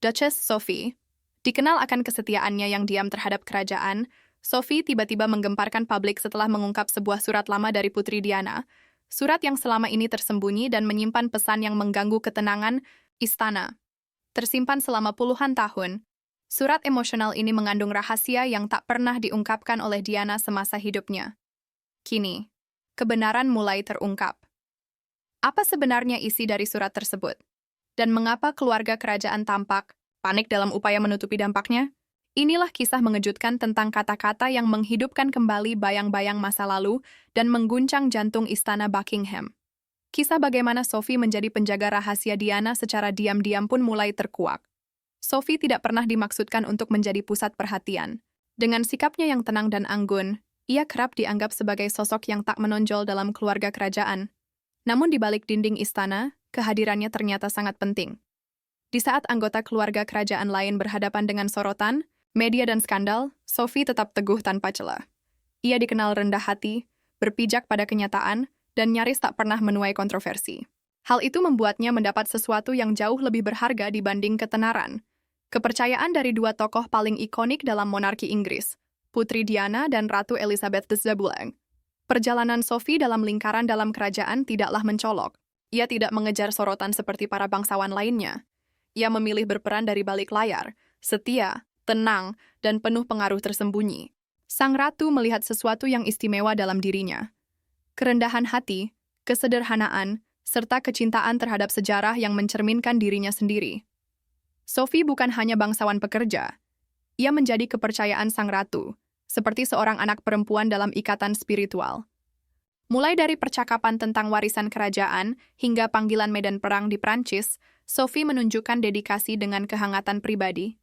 Duchess Sophie. Dikenal akan kesetiaannya yang diam terhadap kerajaan, Sophie tiba-tiba menggemparkan publik setelah mengungkap sebuah surat lama dari Putri Diana, surat yang selama ini tersembunyi dan menyimpan pesan yang mengganggu ketenangan istana. Tersimpan selama puluhan tahun, surat emosional ini mengandung rahasia yang tak pernah diungkapkan oleh Diana semasa hidupnya. Kini, kebenaran mulai terungkap. Apa sebenarnya isi dari surat tersebut? Dan mengapa keluarga kerajaan tampak panik dalam upaya menutupi dampaknya? Inilah kisah mengejutkan tentang kata-kata yang menghidupkan kembali bayang-bayang masa lalu dan mengguncang jantung istana Buckingham. Kisah bagaimana Sophie menjadi penjaga rahasia Diana secara diam-diam pun mulai terkuak. Sophie tidak pernah dimaksudkan untuk menjadi pusat perhatian. Dengan sikapnya yang tenang dan anggun, ia kerap dianggap sebagai sosok yang tak menonjol dalam keluarga kerajaan. Namun di balik dinding istana, kehadirannya ternyata sangat penting. Di saat anggota keluarga kerajaan lain berhadapan dengan sorotan, media dan skandal, Sophie tetap teguh tanpa celah. Ia dikenal rendah hati, berpijak pada kenyataan, dan nyaris tak pernah menuai kontroversi. Hal itu membuatnya mendapat sesuatu yang jauh lebih berharga dibanding ketenaran. Kepercayaan dari dua tokoh paling ikonik dalam monarki Inggris, Putri Diana dan Ratu Elizabeth II. Perjalanan Sophie dalam lingkaran dalam kerajaan tidaklah mencolok. Ia tidak mengejar sorotan seperti para bangsawan lainnya. Ia memilih berperan dari balik layar, setia, tenang, dan penuh pengaruh tersembunyi. Sang ratu melihat sesuatu yang istimewa dalam dirinya. Kerendahan hati, kesederhanaan, serta kecintaan terhadap sejarah yang mencerminkan dirinya sendiri. Sophie bukan hanya bangsawan pekerja. Ia menjadi kepercayaan sang ratu, seperti seorang anak perempuan dalam ikatan spiritual. Mulai dari percakapan tentang warisan kerajaan hingga panggilan medan perang di Prancis, Sophie menunjukkan dedikasi dengan kehangatan pribadi.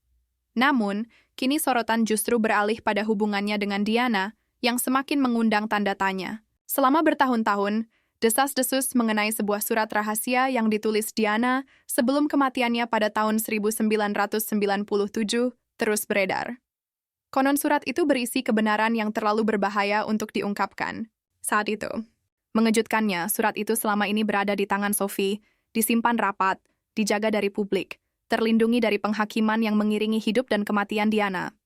Namun, kini sorotan justru beralih pada hubungannya dengan Diana yang semakin mengundang tanda tanya. Selama bertahun-tahun, desas-desus mengenai sebuah surat rahasia yang ditulis Diana sebelum kematiannya pada tahun 1997 terus beredar. Konon surat itu berisi kebenaran yang terlalu berbahaya untuk diungkapkan. Saat itu, mengejutkannya, surat itu selama ini berada di tangan Sophie, disimpan rapat, dijaga dari publik, terlindungi dari penghakiman yang mengiringi hidup dan kematian Diana.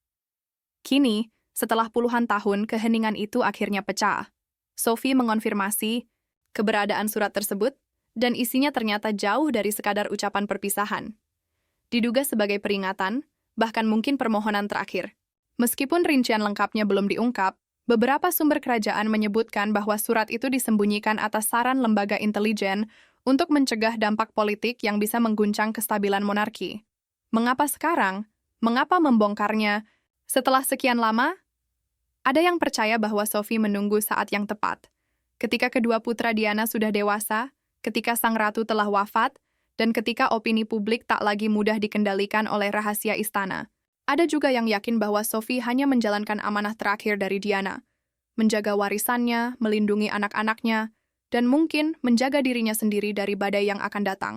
Kini, setelah puluhan tahun, keheningan itu akhirnya pecah. Sophie mengonfirmasi keberadaan surat tersebut, dan isinya ternyata jauh dari sekadar ucapan perpisahan. Diduga sebagai peringatan, bahkan mungkin permohonan terakhir. Meskipun rincian lengkapnya belum diungkap, beberapa sumber kerajaan menyebutkan bahwa surat itu disembunyikan atas saran lembaga intelijen untuk mencegah dampak politik yang bisa mengguncang kestabilan monarki. Mengapa sekarang? Mengapa membongkarnya? Setelah sekian lama, ada yang percaya bahwa Sophie menunggu saat yang tepat. Ketika kedua putra Diana sudah dewasa, ketika sang ratu telah wafat, dan ketika opini publik tak lagi mudah dikendalikan oleh rahasia istana. Ada juga yang yakin bahwa Sophie hanya menjalankan amanah terakhir dari Diana, menjaga warisannya, melindungi anak-anaknya, dan mungkin menjaga dirinya sendiri dari badai yang akan datang.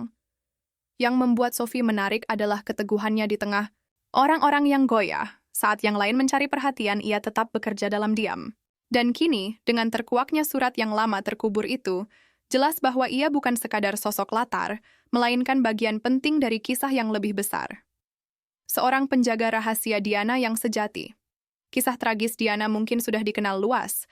Yang membuat Sophie menarik adalah keteguhannya di tengah orang-orang yang goyah. Saat yang lain mencari perhatian, ia tetap bekerja dalam diam. Dan kini, dengan terkuaknya surat yang lama terkubur itu, jelas bahwa ia bukan sekadar sosok latar, melainkan bagian penting dari kisah yang lebih besar. Seorang penjaga rahasia Diana yang sejati. Kisah tragis Diana mungkin sudah dikenal luas,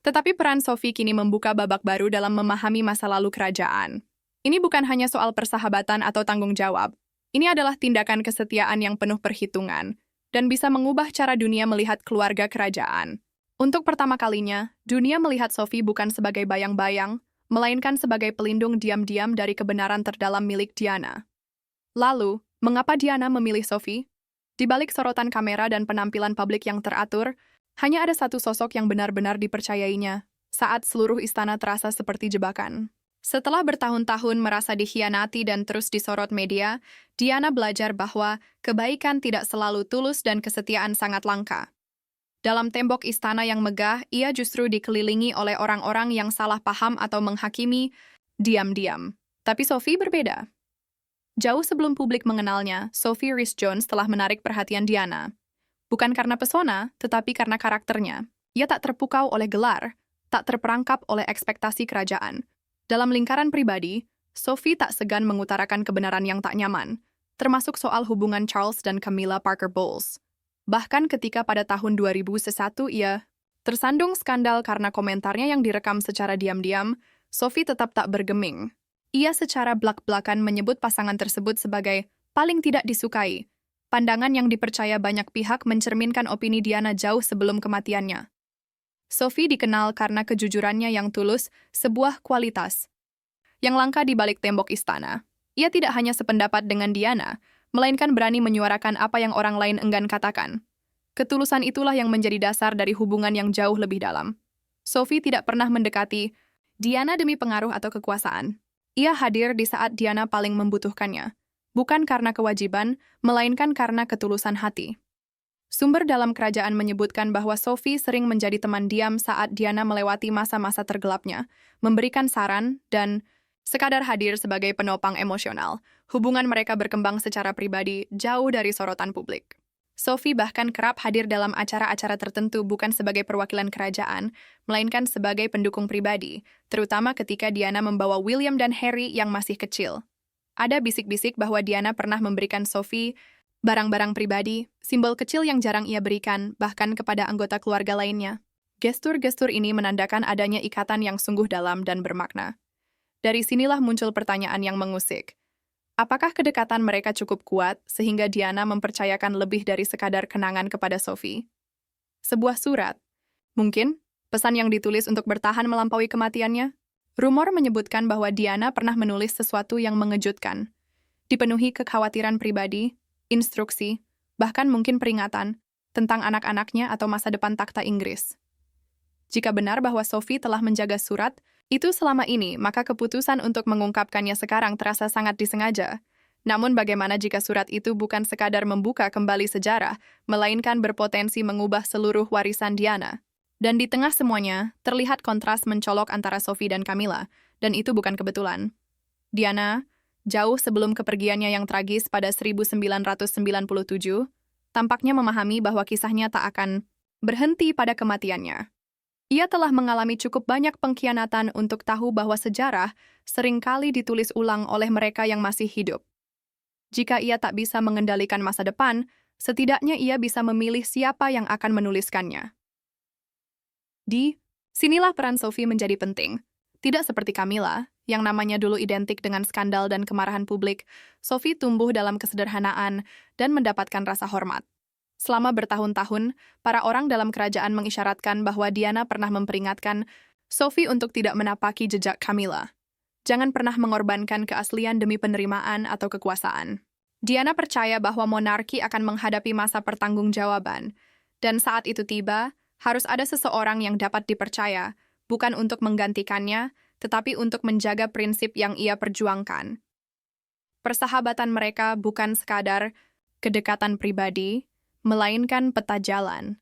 tetapi peran Sophie kini membuka babak baru dalam memahami masa lalu kerajaan. Ini bukan hanya soal persahabatan atau tanggung jawab. Ini adalah tindakan kesetiaan yang penuh perhitungan, dan bisa mengubah cara dunia melihat keluarga kerajaan. Untuk pertama kalinya, dunia melihat Sophie bukan sebagai bayang-bayang, melainkan sebagai pelindung diam-diam dari kebenaran terdalam milik Diana. Lalu, mengapa Diana memilih Sophie? Di balik sorotan kamera dan penampilan publik yang teratur, hanya ada satu sosok yang benar-benar dipercayainya, saat seluruh istana terasa seperti jebakan. Setelah bertahun-tahun merasa dikhianati dan terus disorot media, Diana belajar bahwa kebaikan tidak selalu tulus dan kesetiaan sangat langka. Dalam tembok istana yang megah, ia justru dikelilingi oleh orang-orang yang salah paham atau menghakimi diam-diam. Tapi Sophie berbeda. Jauh sebelum publik mengenalnya, Sophie Rhys-Jones telah menarik perhatian Diana. Bukan karena pesona, tetapi karena karakternya. Ia tak terpukau oleh gelar, tak terperangkap oleh ekspektasi kerajaan. Dalam lingkaran pribadi, Sophie tak segan mengutarakan kebenaran yang tak nyaman, termasuk soal hubungan Charles dan Camilla Parker Bowles. Bahkan ketika pada tahun 2001 ia tersandung skandal karena komentarnya yang direkam secara diam-diam, Sophie tetap tak bergeming. Ia secara blak-blakan menyebut pasangan tersebut sebagai paling tidak disukai. Pandangan yang dipercaya banyak pihak mencerminkan opini Diana jauh sebelum kematiannya. Sophie dikenal karena kejujurannya yang tulus, sebuah kualitas yang langka di balik tembok istana. Ia tidak hanya sependapat dengan Diana, melainkan berani menyuarakan apa yang orang lain enggan katakan. Ketulusan itulah yang menjadi dasar dari hubungan yang jauh lebih dalam. Sophie tidak pernah mendekati Diana demi pengaruh atau kekuasaan. Ia hadir di saat Diana paling membutuhkannya, bukan karena kewajiban, melainkan karena ketulusan hati. Sumber dalam kerajaan menyebutkan bahwa Sophie sering menjadi teman diam saat Diana melewati masa-masa tergelapnya, memberikan saran, dan sekadar hadir sebagai penopang emosional. Hubungan mereka berkembang secara pribadi, jauh dari sorotan publik. Sophie bahkan kerap hadir dalam acara-acara tertentu bukan sebagai perwakilan kerajaan, melainkan sebagai pendukung pribadi, terutama ketika Diana membawa William dan Harry yang masih kecil. Ada bisik-bisik bahwa Diana pernah memberikan Sophie barang-barang pribadi, simbol kecil yang jarang ia berikan, bahkan kepada anggota keluarga lainnya. Gestur-gestur ini menandakan adanya ikatan yang sungguh dalam dan bermakna. Dari sinilah muncul pertanyaan yang mengusik. Apakah kedekatan mereka cukup kuat sehingga Diana mempercayakan lebih dari sekadar kenangan kepada Sophie? Sebuah surat. Mungkin pesan yang ditulis untuk bertahan melampaui kematiannya? Rumor menyebutkan bahwa Diana pernah menulis sesuatu yang mengejutkan, dipenuhi kekhawatiran pribadi, instruksi, bahkan mungkin peringatan tentang anak-anaknya atau masa depan takhta Inggris. Jika benar bahwa Sophie telah menjaga surat itu selama ini, maka keputusan untuk mengungkapkannya sekarang terasa sangat disengaja. Namun bagaimana jika surat itu bukan sekadar membuka kembali sejarah, melainkan berpotensi mengubah seluruh warisan Diana? Dan di tengah semuanya, terlihat kontras mencolok antara Sophie dan Camilla, dan itu bukan kebetulan. Diana, jauh sebelum kepergiannya yang tragis pada 1997, tampaknya memahami bahwa kisahnya tak akan berhenti pada kematiannya. Ia telah mengalami cukup banyak pengkhianatan untuk tahu bahwa sejarah seringkali ditulis ulang oleh mereka yang masih hidup. Jika ia tak bisa mengendalikan masa depan, setidaknya ia bisa memilih siapa yang akan menuliskannya. Di sinilah peran Sophie menjadi penting. Tidak seperti Camilla, yang namanya dulu identik dengan skandal dan kemarahan publik, Sophie tumbuh dalam kesederhanaan dan mendapatkan rasa hormat. Selama bertahun-tahun, para orang dalam kerajaan mengisyaratkan bahwa Diana pernah memperingatkan Sophie untuk tidak menapaki jejak Camilla. Jangan pernah mengorbankan keaslian demi penerimaan atau kekuasaan. Diana percaya bahwa monarki akan menghadapi masa pertanggungjawaban, dan saat itu tiba, harus ada seseorang yang dapat dipercaya, bukan untuk menggantikannya, tetapi untuk menjaga prinsip yang ia perjuangkan. Persahabatan mereka bukan sekadar kedekatan pribadi, melainkan peta jalan.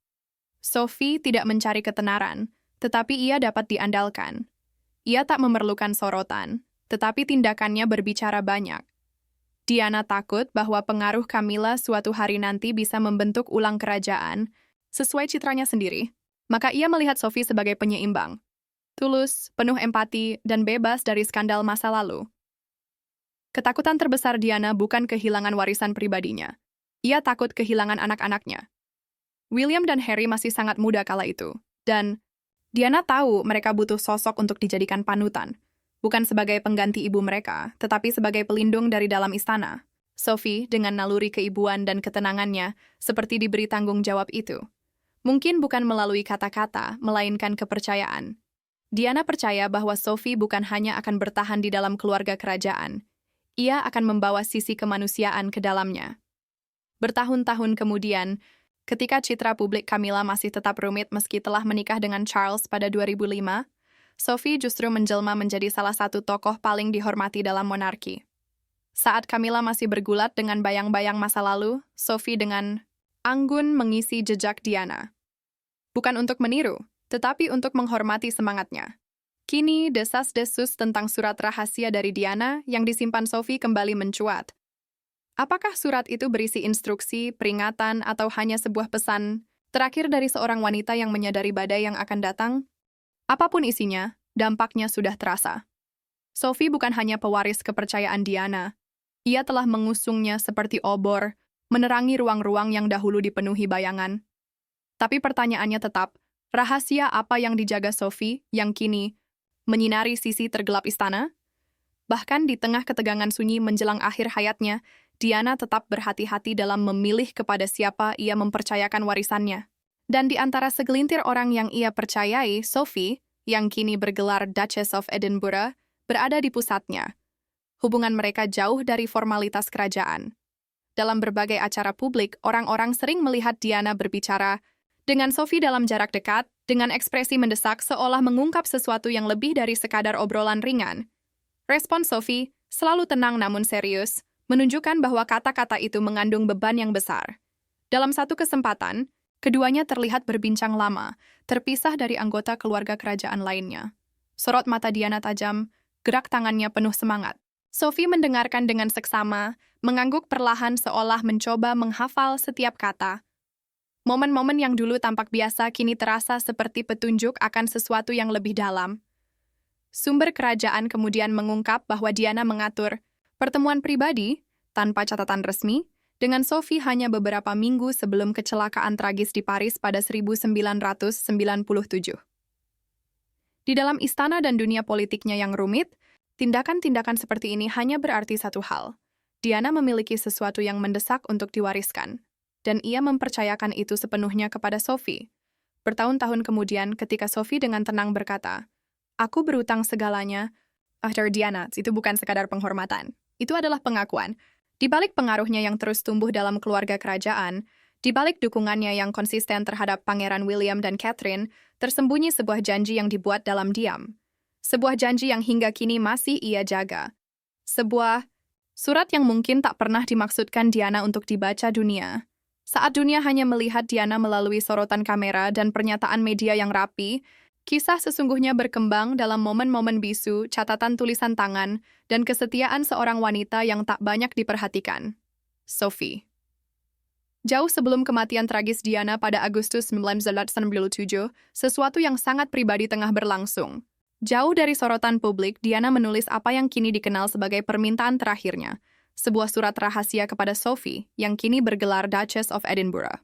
Sophie tidak mencari ketenaran, tetapi ia dapat diandalkan. Ia tak memerlukan sorotan, tetapi tindakannya berbicara banyak. Diana takut bahwa pengaruh Camilla suatu hari nanti bisa membentuk ulang kerajaan sesuai citranya sendiri. Maka ia melihat Sophie sebagai penyeimbang, tulus, penuh empati, dan bebas dari skandal masa lalu. Ketakutan terbesar Diana bukan kehilangan warisan pribadinya. Ia takut kehilangan anak-anaknya. William dan Harry masih sangat muda kala itu, dan Diana tahu mereka butuh sosok untuk dijadikan panutan, bukan sebagai pengganti ibu mereka, tetapi sebagai pelindung dari dalam istana. Sophie, dengan naluri keibuan dan ketenangannya, seperti diberi tanggung jawab itu. Mungkin bukan melalui kata-kata, melainkan kepercayaan. Diana percaya bahwa Sophie bukan hanya akan bertahan di dalam keluarga kerajaan, ia akan membawa sisi kemanusiaan ke dalamnya. Bertahun-tahun kemudian, ketika citra publik Camilla masih tetap rumit meski telah menikah dengan Charles pada 2005, Sophie justru menjelma menjadi salah satu tokoh paling dihormati dalam monarki. Saat Camilla masih bergulat dengan bayang-bayang masa lalu, Sophie dengan anggun mengisi jejak Diana. Bukan untuk meniru, tetapi untuk menghormati semangatnya. Kini, desas-desus tentang surat rahasia dari Diana yang disimpan Sophie kembali mencuat. Apakah surat itu berisi instruksi, peringatan, atau hanya sebuah pesan terakhir dari seorang wanita yang menyadari badai yang akan datang? Apapun isinya, dampaknya sudah terasa. Sophie bukan hanya pewaris kepercayaan Diana. Ia telah mengusungnya seperti obor, menerangi ruang-ruang yang dahulu dipenuhi bayangan. Tapi pertanyaannya tetap, rahasia apa yang dijaga Sophie yang kini menyinari sisi tergelap istana? Bahkan di tengah ketegangan sunyi menjelang akhir hayatnya, Diana tetap berhati-hati dalam memilih kepada siapa ia mempercayakan warisannya. Dan di antara segelintir orang yang ia percayai, Sophie, yang kini bergelar Duchess of Edinburgh, berada di pusatnya. Hubungan mereka jauh dari formalitas kerajaan. Dalam berbagai acara publik, orang-orang sering melihat Diana berbicara dengan Sophie dalam jarak dekat, dengan ekspresi mendesak seolah mengungkap sesuatu yang lebih dari sekadar obrolan ringan. Respon Sophie, selalu tenang namun serius, menunjukkan bahwa kata-kata itu mengandung beban yang besar. Dalam satu kesempatan, keduanya terlihat berbincang lama, terpisah dari anggota keluarga kerajaan lainnya. Sorot mata Diana tajam, gerak tangannya penuh semangat. Sophie mendengarkan dengan seksama, mengangguk perlahan seolah mencoba menghafal setiap kata. Momen-momen yang dulu tampak biasa kini terasa seperti petunjuk akan sesuatu yang lebih dalam. Sumber kerajaan kemudian mengungkap bahwa Diana mengatur pertemuan pribadi, tanpa catatan resmi, dengan Sophie hanya beberapa minggu sebelum kecelakaan tragis di Paris pada 1997. Di dalam istana dan dunia politiknya yang rumit, tindakan-tindakan seperti ini hanya berarti satu hal. Diana memiliki sesuatu yang mendesak untuk diwariskan, dan ia mempercayakan itu sepenuhnya kepada Sophie. Bertahun-tahun kemudian, ketika Sophie dengan tenang berkata, "Aku berutang segalanya," Dr. Diana, itu bukan sekadar penghormatan. Itu adalah pengakuan. Di balik pengaruhnya yang terus tumbuh dalam keluarga kerajaan, di balik dukungannya yang konsisten terhadap Pangeran William dan Catherine, tersembunyi sebuah janji yang dibuat dalam diam. Sebuah janji yang hingga kini masih ia jaga. Sebuah surat yang mungkin tak pernah dimaksudkan Diana untuk dibaca dunia. Saat dunia hanya melihat Diana melalui sorotan kamera dan pernyataan media yang rapi, kisah sesungguhnya berkembang dalam momen-momen bisu, catatan tulisan tangan, dan kesetiaan seorang wanita yang tak banyak diperhatikan. Sophie. Jauh sebelum kematian tragis Diana pada Agustus 1997, sesuatu yang sangat pribadi tengah berlangsung. Jauh dari sorotan publik, Diana menulis apa yang kini dikenal sebagai permintaan terakhirnya, sebuah surat rahasia kepada Sophie yang kini bergelar Duchess of Edinburgh.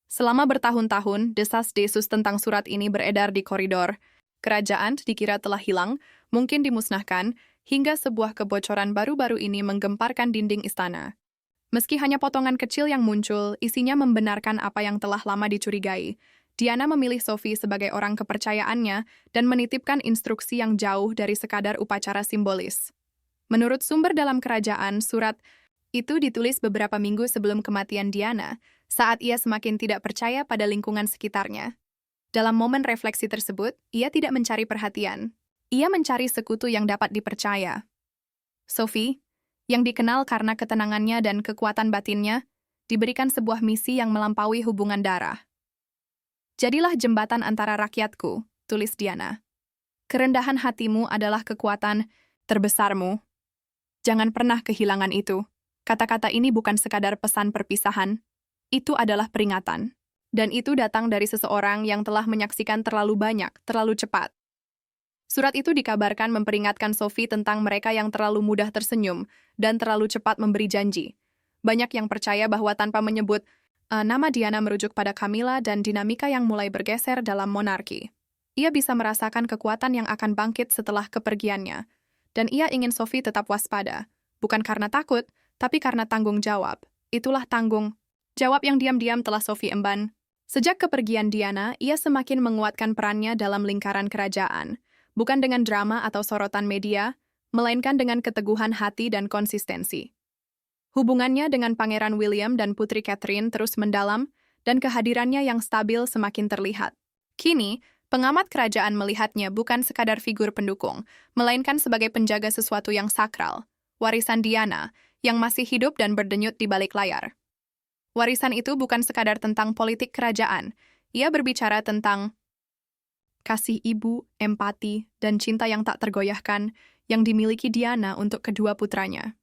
Selama bertahun-tahun, desas-desus tentang surat ini beredar di koridor. Kerajaan dikira telah hilang, mungkin dimusnahkan, hingga sebuah kebocoran baru-baru ini menggemparkan dinding istana. Meski hanya potongan kecil yang muncul, isinya membenarkan apa yang telah lama dicurigai. Diana memilih Sophie sebagai orang kepercayaannya dan menitipkan instruksi yang jauh dari sekadar upacara simbolis. Menurut sumber dalam kerajaan, surat itu ditulis beberapa minggu sebelum kematian Diana, saat ia semakin tidak percaya pada lingkungan sekitarnya. Dalam momen refleksi tersebut, ia tidak mencari perhatian. Ia mencari sekutu yang dapat dipercaya. Sophie, yang dikenal karena ketenangannya dan kekuatan batinnya, diberikan sebuah misi yang melampaui hubungan darah. "Jadilah jembatan antara rakyatku," tulis Diana. "Kerendahan hatimu adalah kekuatan terbesarmu. Jangan pernah kehilangan itu." Kata-kata ini bukan sekadar pesan perpisahan, itu adalah peringatan. Dan itu datang dari seseorang yang telah menyaksikan terlalu banyak, terlalu cepat. Surat itu dikabarkan memperingatkan Sophie tentang mereka yang terlalu mudah tersenyum dan terlalu cepat memberi janji. Banyak yang percaya bahwa tanpa menyebut nama Diana merujuk pada Camilla dan dinamika yang mulai bergeser dalam monarki. Ia bisa merasakan kekuatan yang akan bangkit setelah kepergiannya. Dan ia ingin Sophie tetap waspada, bukan karena takut, tapi karena tanggung jawab. Itulah tanggung jawab yang diam-diam telah Sophie emban. Sejak kepergian Diana, ia semakin menguatkan perannya dalam lingkaran kerajaan, bukan dengan drama atau sorotan media, melainkan dengan keteguhan hati dan konsistensi. Hubungannya dengan Pangeran William dan Putri Catherine terus mendalam, dan kehadirannya yang stabil semakin terlihat. Kini, pengamat kerajaan melihatnya bukan sekadar figur pendukung, melainkan sebagai penjaga sesuatu yang sakral, warisan Diana, yang masih hidup dan berdenyut di balik layar. Warisan itu bukan sekadar tentang politik kerajaan, ia berbicara tentang kasih ibu, empati, dan cinta yang tak tergoyahkan yang dimiliki Diana untuk kedua putranya.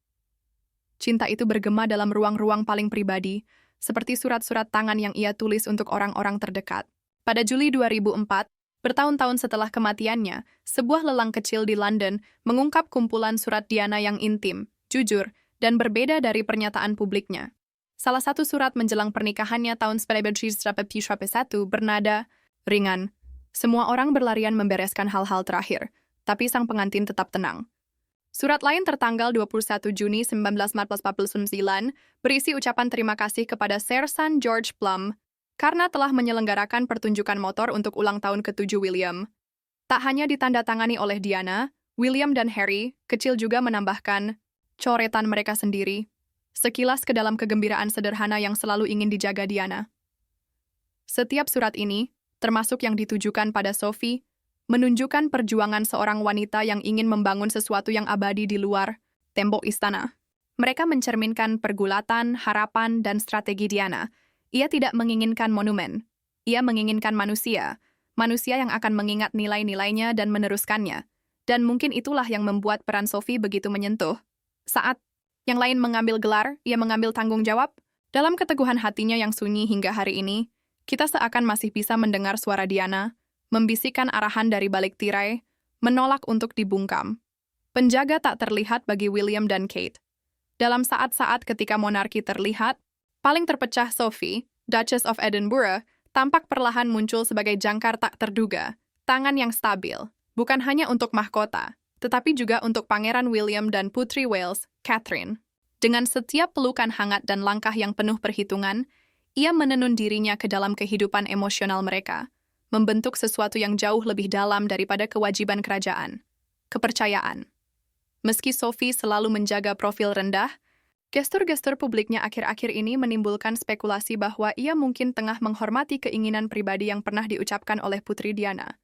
Cinta itu bergema dalam ruang-ruang paling pribadi, seperti surat-surat tangan yang ia tulis untuk orang-orang terdekat. Pada Juli 2004, bertahun-tahun setelah kematiannya, sebuah lelang kecil di London mengungkap kumpulan surat Diana yang intim, jujur, dan berbeda dari pernyataan publiknya. Salah satu surat menjelang pernikahannya tahun 1931 bernada ringan. Semua orang berlarian membereskan hal-hal terakhir, tapi sang pengantin tetap tenang. Surat lain tertanggal 21 Juni 1949 berisi ucapan terima kasih kepada Sersan George Plum karena telah menyelenggarakan pertunjukan motor untuk ulang tahun ke-7 William. Tak hanya ditandatangani oleh Diana, William dan Harry kecil juga menambahkan coretan mereka sendiri, sekilas ke dalam kegembiraan sederhana yang selalu ingin dijaga Diana. Setiap surat ini, termasuk yang ditujukan pada Sophie, menunjukkan perjuangan seorang wanita yang ingin membangun sesuatu yang abadi di luar tembok istana. Mereka mencerminkan pergulatan, harapan, dan strategi Diana. Ia tidak menginginkan monumen. Ia menginginkan manusia yang akan mengingat nilai-nilainya dan meneruskannya. Dan mungkin itulah yang membuat peran Sophie begitu menyentuh. Saat yang lain mengambil gelar, ia mengambil tanggung jawab. Dalam keteguhan hatinya yang sunyi hingga hari ini, kita seakan masih bisa mendengar suara Diana, membisikkan arahan dari balik tirai, menolak untuk dibungkam. Penjaga tak terlihat bagi William dan Kate. Dalam saat-saat ketika monarki terlihat, paling terpecah Sophie, Duchess of Edinburgh, tampak perlahan muncul sebagai jangkar tak terduga, tangan yang stabil, bukan hanya untuk mahkota, tetapi juga untuk Pangeran William dan Putri Wales, Catherine. Dengan setiap pelukan hangat dan langkah yang penuh perhitungan, ia menenun dirinya ke dalam kehidupan emosional mereka, membentuk sesuatu yang jauh lebih dalam daripada kewajiban kerajaan, kepercayaan. Meski Sophie selalu menjaga profil rendah, gestur-gestur publiknya akhir-akhir ini menimbulkan spekulasi bahwa ia mungkin tengah menghormati keinginan pribadi yang pernah diucapkan oleh Putri Diana.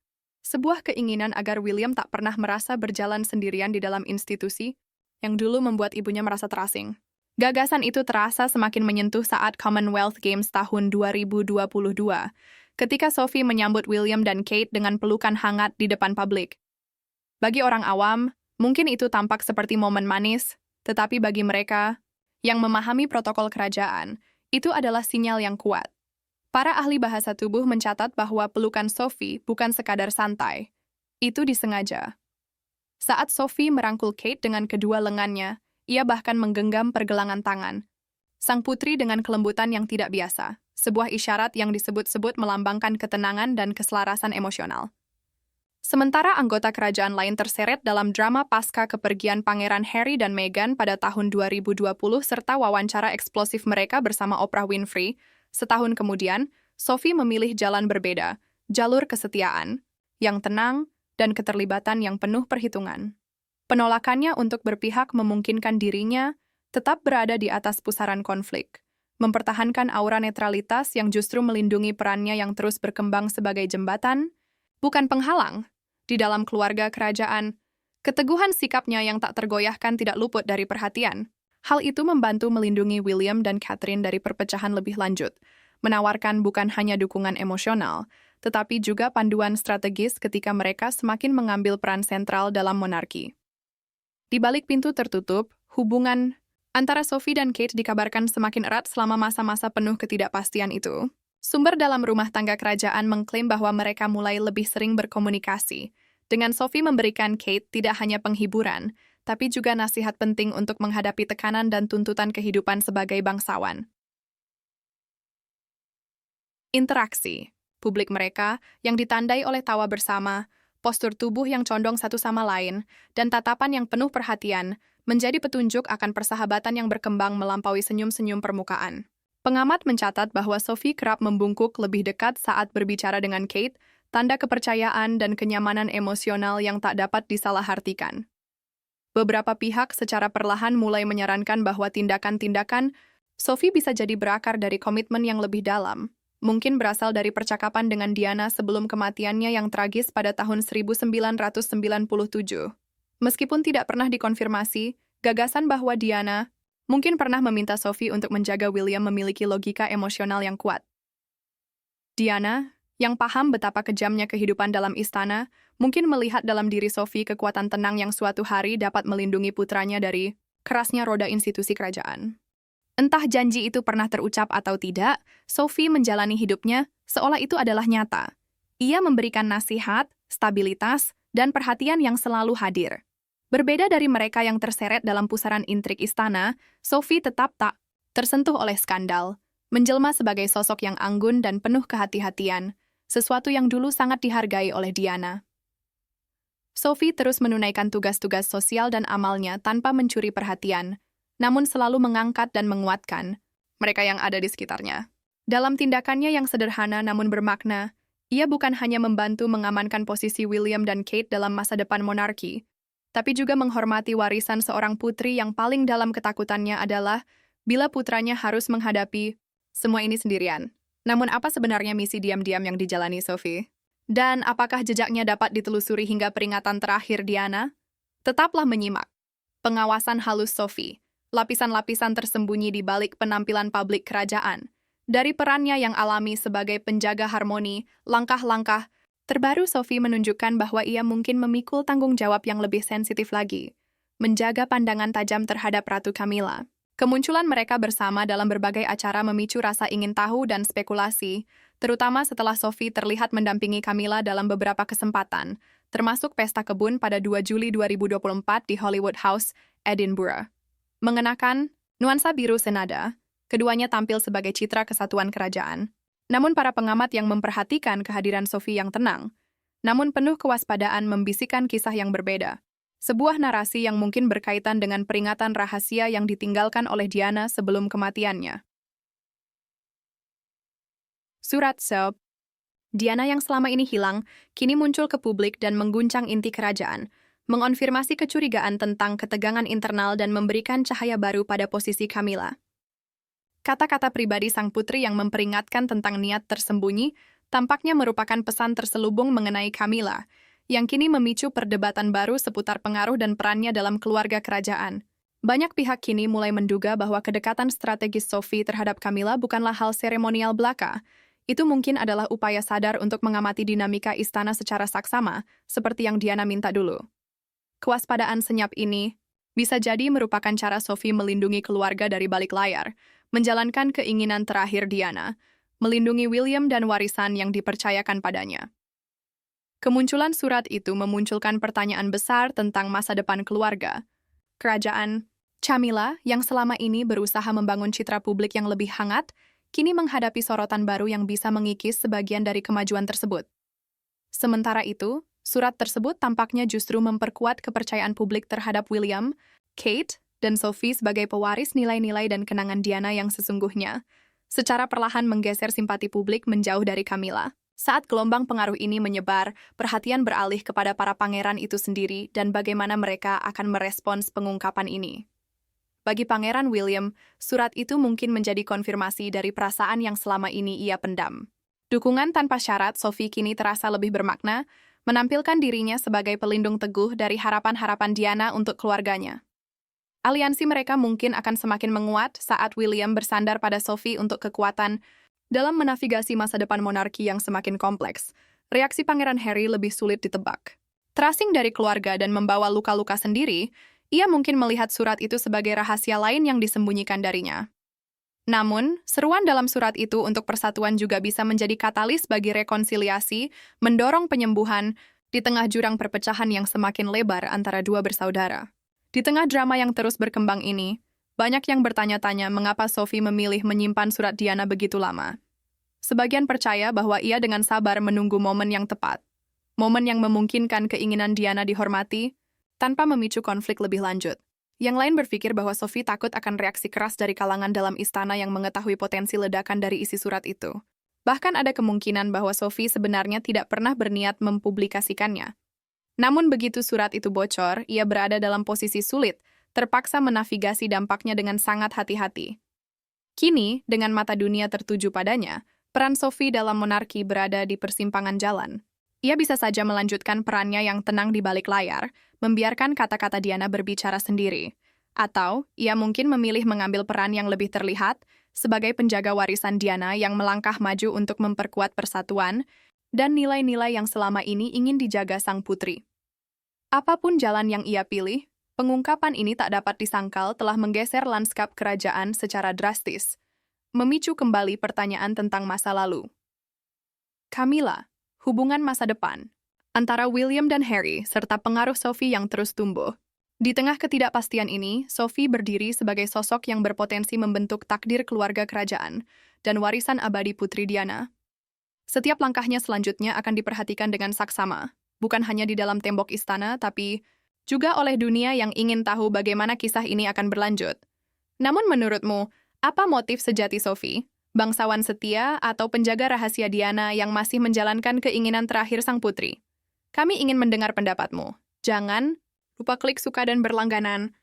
Sebuah keinginan agar William tak pernah merasa berjalan sendirian di dalam institusi yang dulu membuat ibunya merasa terasing. Gagasan itu terasa semakin menyentuh saat Commonwealth Games tahun 2022, ketika Sophie menyambut William dan Kate dengan pelukan hangat di depan publik. Bagi orang awam, mungkin itu tampak seperti momen manis, tetapi bagi mereka yang memahami protokol kerajaan, itu adalah sinyal yang kuat. Para ahli bahasa tubuh mencatat bahwa pelukan Sophie bukan sekadar santai. Itu disengaja. Saat Sophie merangkul Kate dengan kedua lengannya, ia bahkan menggenggam pergelangan tangan. Sang putri dengan kelembutan yang tidak biasa, sebuah isyarat yang disebut-sebut melambangkan ketenangan dan keselarasan emosional. Sementara anggota kerajaan lain terseret dalam drama pasca kepergian Pangeran Harry dan Meghan pada tahun 2020 serta wawancara eksplosif mereka bersama Oprah Winfrey, setahun kemudian, Sophie memilih jalan berbeda, jalur kesetiaan, yang tenang, dan keterlibatan yang penuh perhitungan. Penolakannya untuk berpihak memungkinkan dirinya tetap berada di atas pusaran konflik, mempertahankan aura netralitas yang justru melindungi perannya yang terus berkembang sebagai jembatan, bukan penghalang. Di dalam keluarga kerajaan, keteguhan sikapnya yang tak tergoyahkan tidak luput dari perhatian. Hal itu membantu melindungi William dan Catherine dari perpecahan lebih lanjut, menawarkan bukan hanya dukungan emosional, tetapi juga panduan strategis ketika mereka semakin mengambil peran sentral dalam monarki. Di balik pintu tertutup, hubungan antara Sophie dan Kate dikabarkan semakin erat selama masa-masa penuh ketidakpastian itu. Sumber dalam rumah tangga kerajaan mengklaim bahwa mereka mulai lebih sering berkomunikasi, dengan Sophie memberikan Kate tidak hanya penghiburan, tapi juga nasihat penting untuk menghadapi tekanan dan tuntutan kehidupan sebagai bangsawan. Interaksi publik mereka yang ditandai oleh tawa bersama, postur tubuh yang condong satu sama lain, dan tatapan yang penuh perhatian menjadi petunjuk akan persahabatan yang berkembang melampaui senyum-senyum permukaan. Pengamat mencatat bahwa Sophie kerap membungkuk lebih dekat saat berbicara dengan Kate, tanda kepercayaan dan kenyamanan emosional yang tak dapat disalahartikan. Beberapa pihak secara perlahan mulai menyarankan bahwa tindakan-tindakan Sophie bisa jadi berakar dari komitmen yang lebih dalam, mungkin berasal dari percakapan dengan Diana sebelum kematiannya yang tragis pada tahun 1997. Meskipun tidak pernah dikonfirmasi, gagasan bahwa Diana mungkin pernah meminta Sophie untuk menjaga William memiliki logika emosional yang kuat. Diana, yang paham betapa kejamnya kehidupan dalam istana, mungkin melihat dalam diri Sophie kekuatan tenang yang suatu hari dapat melindungi putranya dari kerasnya roda institusi kerajaan. Entah janji itu pernah terucap atau tidak, Sophie menjalani hidupnya seolah itu adalah nyata. Ia memberikan nasihat, stabilitas, dan perhatian yang selalu hadir. Berbeda dari mereka yang terseret dalam pusaran intrik istana, Sophie tetap tak tersentuh oleh skandal, menjelma sebagai sosok yang anggun dan penuh kehati-hatian, sesuatu yang dulu sangat dihargai oleh Diana. Sophie terus menunaikan tugas-tugas sosial dan amalnya tanpa mencuri perhatian, namun selalu mengangkat dan menguatkan mereka yang ada di sekitarnya. Dalam tindakannya yang sederhana namun bermakna, ia bukan hanya membantu mengamankan posisi William dan Kate dalam masa depan monarki, tapi juga menghormati warisan seorang putri yang paling dalam ketakutannya adalah bila putranya harus menghadapi semua ini sendirian. Namun apa sebenarnya misi diam-diam yang dijalani Sophie? Dan apakah jejaknya dapat ditelusuri hingga peringatan terakhir Diana? Tetaplah menyimak. Pengawasan halus Sophie, lapisan-lapisan tersembunyi di balik penampilan publik kerajaan. Dari perannya yang alami sebagai penjaga harmoni, langkah-langkah terbaru Sophie menunjukkan bahwa ia mungkin memikul tanggung jawab yang lebih sensitif lagi, menjaga pandangan tajam terhadap Ratu Camilla. Kemunculan mereka bersama dalam berbagai acara memicu rasa ingin tahu dan spekulasi, terutama setelah Sophie terlihat mendampingi Camilla dalam beberapa kesempatan, termasuk pesta kebun pada 2 Juli 2024 di Hollywood House, Edinburgh. Mengenakan nuansa biru senada, keduanya tampil sebagai citra kesatuan kerajaan. Namun para pengamat yang memperhatikan kehadiran Sophie yang tenang, namun penuh kewaspadaan membisikkan kisah yang berbeda. Sebuah narasi yang mungkin berkaitan dengan peringatan rahasia yang ditinggalkan oleh Diana sebelum kematiannya. Surat Soap. Diana yang selama ini hilang, kini muncul ke publik dan mengguncang inti kerajaan, mengonfirmasi kecurigaan tentang ketegangan internal dan memberikan cahaya baru pada posisi Camilla. Kata-kata pribadi sang putri yang memperingatkan tentang niat tersembunyi tampaknya merupakan pesan terselubung mengenai Camilla, yang kini memicu perdebatan baru seputar pengaruh dan perannya dalam keluarga kerajaan. Banyak pihak kini mulai menduga bahwa kedekatan strategis Sophie terhadap Camilla bukanlah hal seremonial belaka. Itu mungkin adalah upaya sadar untuk mengamati dinamika istana secara saksama, seperti yang Diana minta dulu. Kewaspadaan senyap ini bisa jadi merupakan cara Sophie melindungi keluarga dari balik layar, menjalankan keinginan terakhir Diana, melindungi William dan warisan yang dipercayakan padanya. Kemunculan surat itu memunculkan pertanyaan besar tentang masa depan keluarga. Kerajaan Camilla, yang selama ini berusaha membangun citra publik yang lebih hangat, kini menghadapi sorotan baru yang bisa mengikis sebagian dari kemajuan tersebut. Sementara itu, surat tersebut tampaknya justru memperkuat kepercayaan publik terhadap William, Kate, dan Sophie sebagai pewaris nilai-nilai dan kenangan Diana yang sesungguhnya, secara perlahan menggeser simpati publik menjauh dari Camilla. Saat gelombang pengaruh ini menyebar, perhatian beralih kepada para pangeran itu sendiri dan bagaimana mereka akan merespons pengungkapan ini. Bagi Pangeran William, surat itu mungkin menjadi konfirmasi dari perasaan yang selama ini ia pendam. Dukungan tanpa syarat Sophie kini terasa lebih bermakna, menampilkan dirinya sebagai pelindung teguh dari harapan-harapan Diana untuk keluarganya. Aliansi mereka mungkin akan semakin menguat saat William bersandar pada Sophie untuk kekuatan. Dalam menavigasi masa depan monarki yang semakin kompleks, reaksi Pangeran Harry lebih sulit ditebak. Terasing dari keluarga dan membawa luka-luka sendiri, ia mungkin melihat surat itu sebagai rahasia lain yang disembunyikan darinya. Namun, seruan dalam surat itu untuk persatuan juga bisa menjadi katalis bagi rekonsiliasi, mendorong penyembuhan di tengah jurang perpecahan yang semakin lebar antara dua bersaudara. Di tengah drama yang terus berkembang ini, banyak yang bertanya-tanya mengapa Sophie memilih menyimpan surat Diana begitu lama. Sebagian percaya bahwa ia dengan sabar menunggu momen yang tepat, momen yang memungkinkan keinginan Diana dihormati, tanpa memicu konflik lebih lanjut. Yang lain berpikir bahwa Sophie takut akan reaksi keras dari kalangan dalam istana yang mengetahui potensi ledakan dari isi surat itu. Bahkan ada kemungkinan bahwa Sophie sebenarnya tidak pernah berniat mempublikasikannya. Namun begitu surat itu bocor, ia berada dalam posisi sulit, terpaksa menavigasi dampaknya dengan sangat hati-hati. Kini, dengan mata dunia tertuju padanya, peran Sophie dalam monarki berada di persimpangan jalan. Ia bisa saja melanjutkan perannya yang tenang di balik layar, membiarkan kata-kata Diana berbicara sendiri. Atau, ia mungkin memilih mengambil peran yang lebih terlihat sebagai penjaga warisan Diana yang melangkah maju untuk memperkuat persatuan dan nilai-nilai yang selama ini ingin dijaga sang putri. Apapun jalan yang ia pilih, pengungkapan ini tak dapat disangkal telah menggeser lanskap kerajaan secara drastis, memicu kembali pertanyaan tentang masa lalu. Camilla, hubungan masa depan antara William dan Harry serta pengaruh Sophie yang terus tumbuh. Di tengah ketidakpastian ini, Sophie berdiri sebagai sosok yang berpotensi membentuk takdir keluarga kerajaan dan warisan abadi Putri Diana. Setiap langkahnya selanjutnya akan diperhatikan dengan saksama, bukan hanya di dalam tembok istana, tapi juga oleh dunia yang ingin tahu bagaimana kisah ini akan berlanjut. Namun menurutmu, apa motif sejati Sophie? Bangsawan setia atau penjaga rahasia Diana yang masih menjalankan keinginan terakhir sang putri? Kami ingin mendengar pendapatmu. Jangan lupa klik suka dan berlangganan